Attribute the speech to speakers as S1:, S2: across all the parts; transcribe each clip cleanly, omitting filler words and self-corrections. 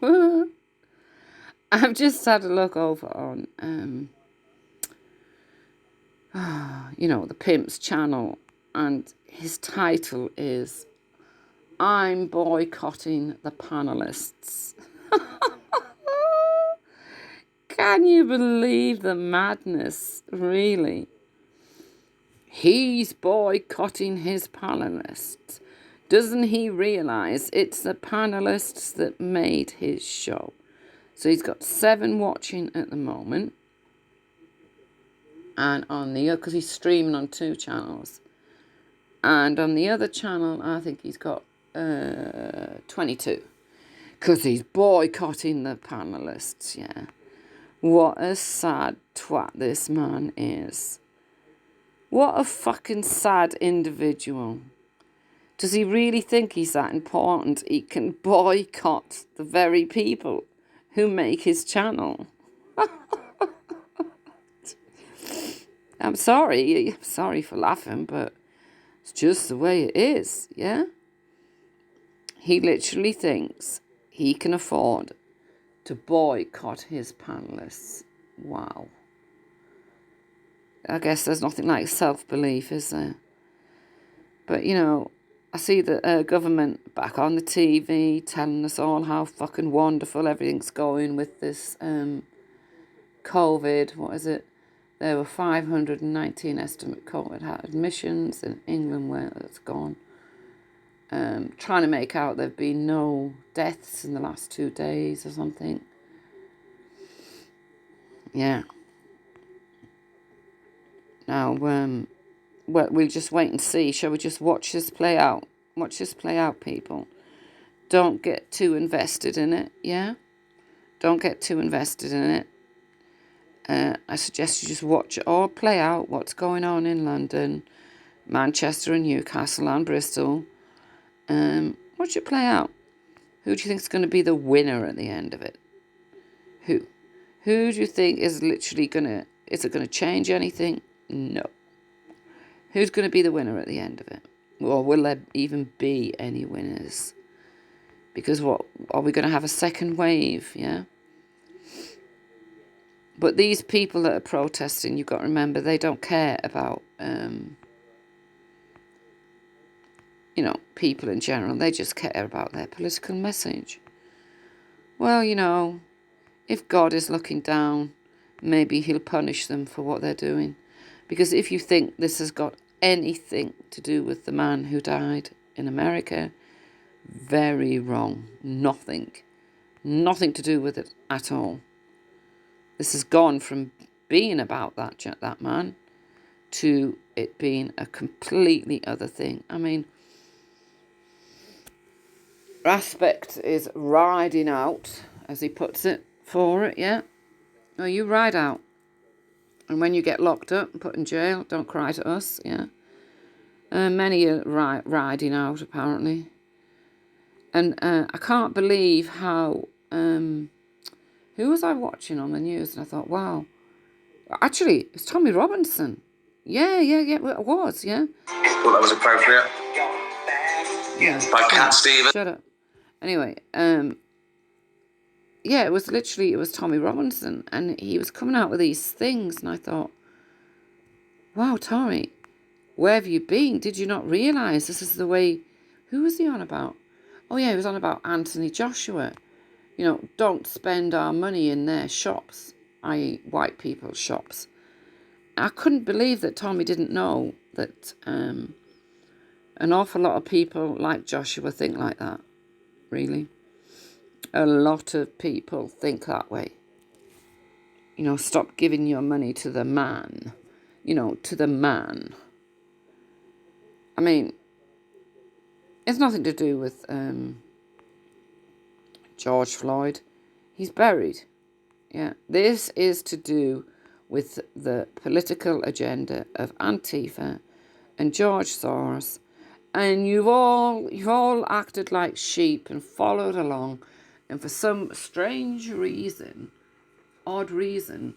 S1: I've just had a look over on, the Pimp's channel, and his title is "I'm Boycotting the Panelists." Can you believe the madness, really? He's boycotting his panelists. Doesn't he realise it's the panelists that made his show? So he's got 7 watching at the moment. And on the other, because he's streaming on 2 channels. And on the other channel, I think he's got 22. Because he's boycotting the panelists, yeah. What a sad twat this man is. What a fucking sad individual. Does he really think he's that important? He can boycott the very people who make his channel. I'm sorry for laughing, but it's just the way it is, yeah? He literally thinks he can afford to boycott his panelists. Wow. I guess there's nothing like self-belief, is there? But, I see the government back on the TV telling us all how fucking wonderful everything's going with this COVID. What is it? There were 519 estimate COVID admissions in England where it's gone. Trying to make out there have been no deaths in the last 2 days or something. Yeah. Now, we'll just wait and see. Shall we just watch this play out? Watch this play out, people. Don't get too invested in it, yeah? Don't get too invested in it. I suggest you just watch it all play out, what's going on in London, Manchester and Newcastle and Bristol. Watch it play out. Who do you think is going to be the winner at the end of it? Who? Who do you think is literally is it going to change anything? No. Who's going to be the winner at the end of it? Or will there even be any winners? Because what, are we going to have a second wave, yeah? But these people that are protesting, you've got to remember, they don't care about, people in general. They just care about their political message. Well, if God is looking down, maybe he'll punish them for what they're doing. Because if you think this has got anything to do with the man who died in America, very wrong. Nothing. Nothing to do with it at all. This has gone from being about that man to it being a completely other thing. I mean, Aspect is riding out, as he puts it, for it, yeah? Oh, you ride out. And when you get locked up and put in jail, don't cry to us, yeah? Many are riding out, apparently. And I can't believe how... who was I watching on the news? And I thought, wow. Actually, it's Tommy Robinson. Yeah, it was, yeah.
S2: Thought that was appropriate.
S1: Yeah.
S2: By Cat Stevens.
S1: Shut up. Anyway, it was Tommy Robinson, and he was coming out with these things, and I thought, wow, Tommy, where have you been? Did you not realise this is the way... Who was he on about? Oh, yeah, he was on about Anthony Joshua. Don't spend our money in their shops, i.e. white people's shops. I couldn't believe that Tommy didn't know that an awful lot of people like Joshua think like that, really. A lot of people think that way. Stop giving your money to the man. To the man. I mean, it's nothing to do with George Floyd. He's buried. Yeah. This is to do with the political agenda of Antifa and George Soros. And you've all acted like sheep and followed along. And for some strange reason, odd reason,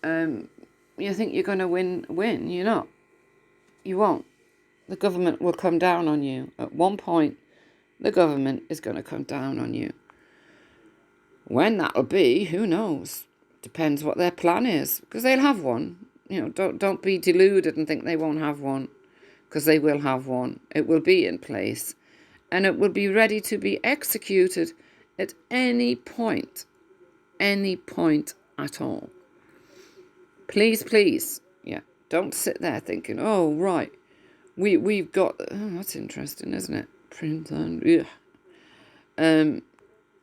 S1: you think you're going to win. You're not. You won't. The government will come down on you. At one point, the government is going to come down on you. When that'll be, who knows? Depends what their plan is, because they'll have one. Don't be deluded and think they won't have one, because they will have one. It will be in place, and it will be ready to be executed at any point at all. Please, yeah. Don't sit there thinking, oh right, we've got. Oh, that's interesting, isn't it? Print and yeah.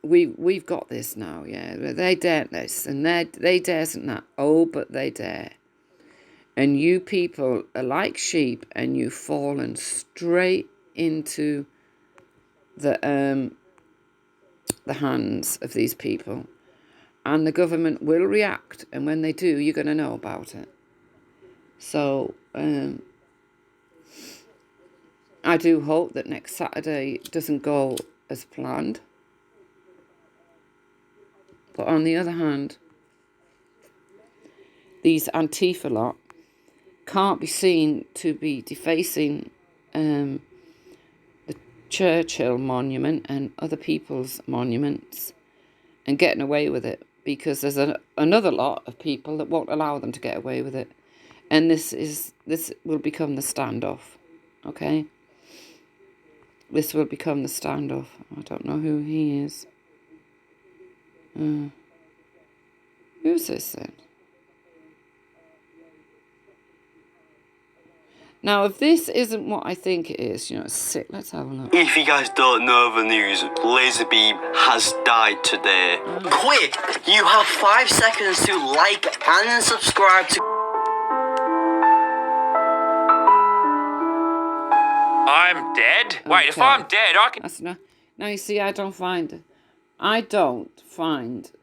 S1: We've got this now, yeah. They dare this, and they daresn't that. Oh, but they dare. And you people are like sheep, and you've fallen straight into the hands of these people. And the government will react, and when they do, you're going to know about it. So I do hope that next Saturday doesn't go as planned. But on the other hand, these Antifa lot can't be seen to be defacing the Churchill monument and other people's monuments and getting away with it, because there's another lot of people that won't allow them to get away with it. And this will become the standoff, okay? This will become the standoff. I don't know who he is. Who's this then? Now, if this isn't what I think it is, it's sick. Let's have a look.
S3: If you guys don't know the news, Laser Beam has died today. Quick! You have 5 seconds to like and subscribe to...
S4: I'm dead? Okay. Wait, if I'm dead, I can...
S1: That's now, you see, I don't find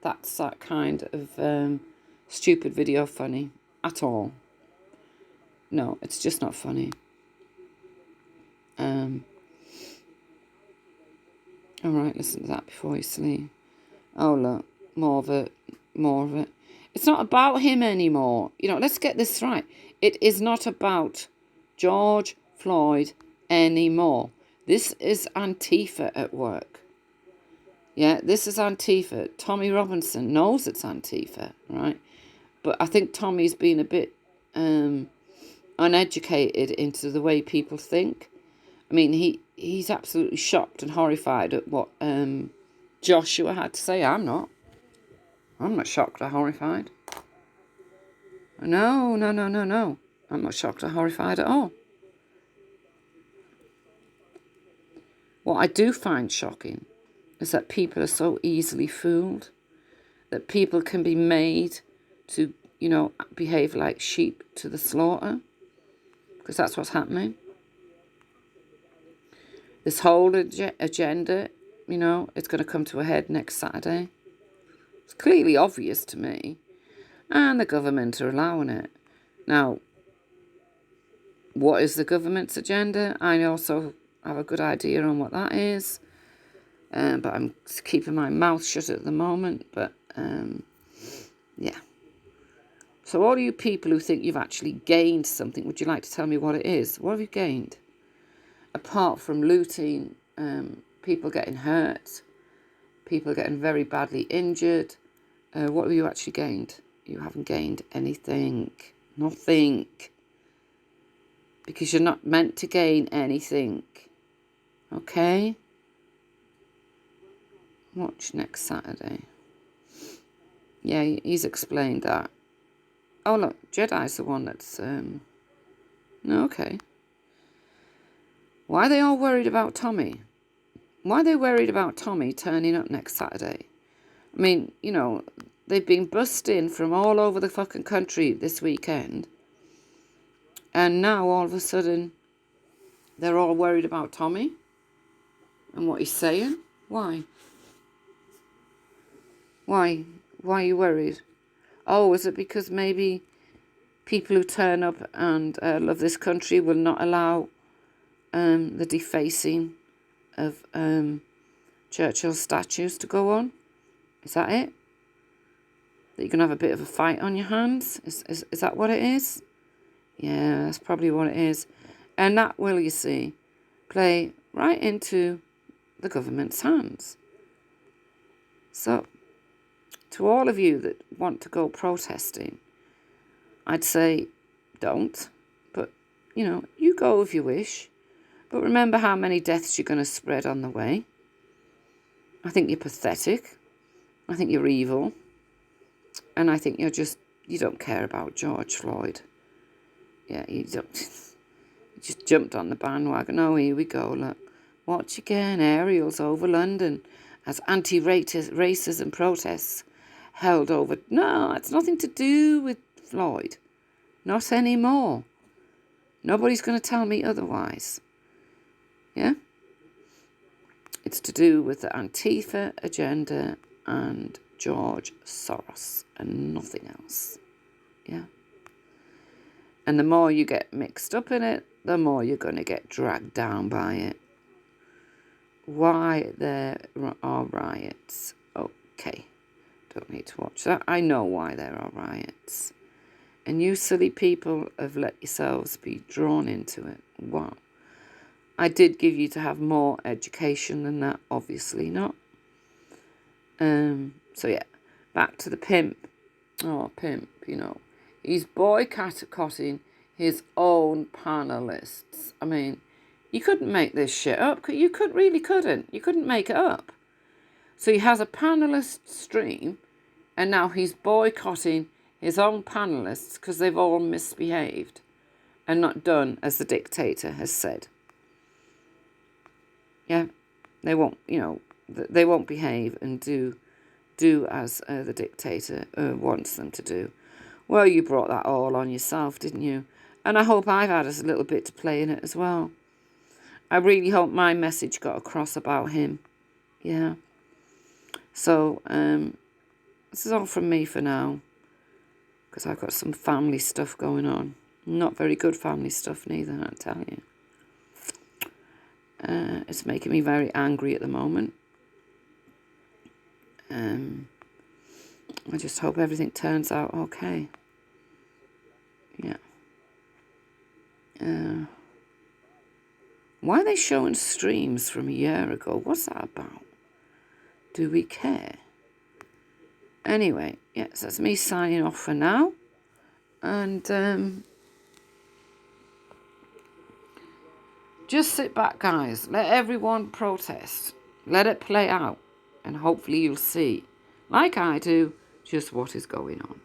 S1: that kind of stupid video funny at all. No, it's just not funny. All right, listen to that before you sleep. Oh, look, more of it. It's not about him anymore. Let's get this right. It is not about George Floyd anymore. This is Antifa at work. Yeah, this is Antifa. Tommy Robinson knows it's Antifa, right? But I think Tommy's been a bit uneducated into the way people think. I mean, he's absolutely shocked and horrified at what Joshua had to say. I'm not shocked or horrified. No. I'm not shocked or horrified at all. What I do find shocking is that people are so easily fooled, that people can be made to, behave like sheep to the slaughter, because that's what's happening. This whole agenda, it's going to come to a head next Saturday. It's clearly obvious to me, and the government are allowing it. Now, what is the government's agenda? I also have a good idea on what that is, but I'm keeping my mouth shut at the moment. But yeah. So all you people who think you've actually gained something, would you like to tell me what it is? What have you gained? Apart from looting, people getting hurt, people getting very badly injured, what have you actually gained? You haven't gained anything. Nothing. Because you're not meant to gain anything. Okay? Watch next Saturday. Yeah, he's explained that. Oh, look, Jedi's the one that's... okay. Why are they all worried about Tommy? Why are they worried about Tommy turning up next Saturday? I mean, they've been busting from all over the fucking country this weekend. And now, all of a sudden, they're all worried about Tommy and what he's saying. Why? Why are you worried? Oh, is it because maybe people who turn up and love this country will not allow the defacing of Churchill statues to go on? Is that it? That you're going to have a bit of a fight on your hands? Is that what it is? Yeah, that's probably what it is. And that will, you see, play right into the government's hands. So, to all of you that want to go protesting, I'd say don't. But, you go if you wish. But remember how many deaths you're going to spread on the way. I think you're pathetic. I think you're evil. And I think you don't care about George Floyd. Yeah, you don't. You just jumped on the bandwagon. Oh, here we go, look. Watch again, aerials over London as anti-racism protests held over. No, it's nothing to do with Floyd. Not anymore. Nobody's going to tell me otherwise. Yeah? It's to do with the Antifa agenda and George Soros and nothing else. Yeah? And the more you get mixed up in it, the more you're going to get dragged down by it. Why there are riots. Okay. Don't need to watch that. I know why there are riots. And you silly people have let yourselves be drawn into it. Wow. I did give you to have more education than that, obviously not. So yeah, back to the Pimp. Oh, Pimp, he's boycotting his own panelists. I mean, you couldn't make this shit up. You really couldn't. You couldn't make it up. So he has a panelist stream, and now he's boycotting his own panelists because they've all misbehaved and not done as the dictator has said. Yeah, they won't, they won't behave and do as the dictator wants them to do. Well, you brought that all on yourself, didn't you? And I hope I've had a little bit to play in it as well. I really hope my message got across about him. Yeah. So, this is all from me for now. Because I've got some family stuff going on. Not very good family stuff neither, I tell you. It's making me very angry at the moment. I just hope everything turns out okay. Yeah. Why are they showing streams from a year ago? What's that about? Do we care? Anyway, yes, that's me signing off for now. And just sit back, guys. Let everyone protest. Let it play out. And hopefully you'll see, like I do, just what is going on.